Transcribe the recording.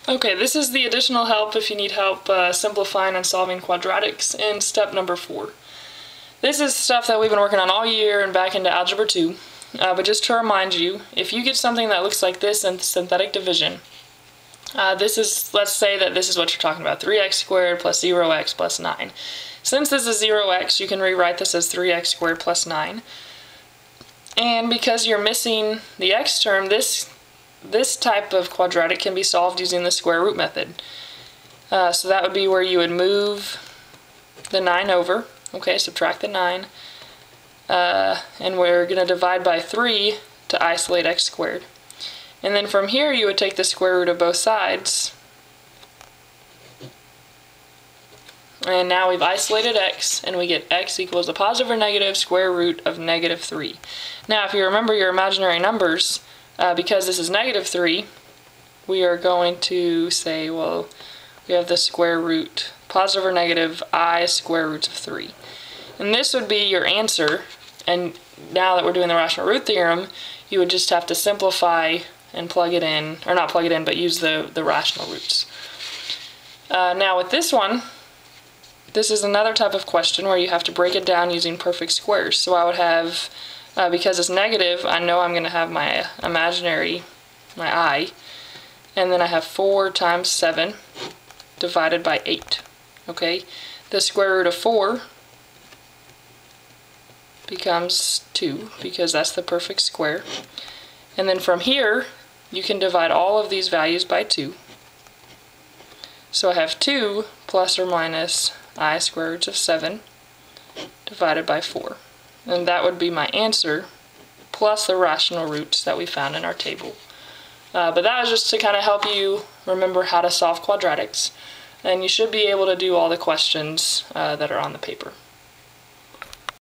Okay, this is the additional help if you need help simplifying and solving quadratics in step number 4. This is stuff that we've been working on all year and back into Algebra 2. But just to remind you, if you get something that looks like this in synthetic division, let's say that this is what you're talking about, 3x squared plus 0x plus 9. Since this is 0x, you can rewrite this as 3x squared plus 9. And because you're missing the x term, this type of quadratic can be solved using the square root method. So that would be where you would move the 9 over, okay, subtract the 9, and we're going to divide by 3 to isolate x squared. And then from here you would take the square root of both sides, and now we've isolated x, and we get x equals a positive or negative square root of negative 3. Now if you remember your imaginary numbers, because this is negative 3, we are going to say, well, we have the square root, positive or negative I square roots of 3. And this would be your answer, and now that we're doing the rational root theorem, you would just have to simplify and plug it in, or not plug it in, but use the rational roots. Now with this one, this is another type of question where you have to break it down using perfect squares. So I would have, because it's negative, I know I'm going to have my imaginary, my I, and then I have 4 times 7 divided by 8. Okay, the square root of 4 becomes 2, because that's the perfect square. And then from here, you can divide all of these values by 2. So I have 2 plus or minus I square roots of 7 divided by 4. And that would be my answer, plus the rational roots that we found in our table. But that was just to kind of help you remember how to solve quadratics. And you should be able to do all the questions that are on the paper.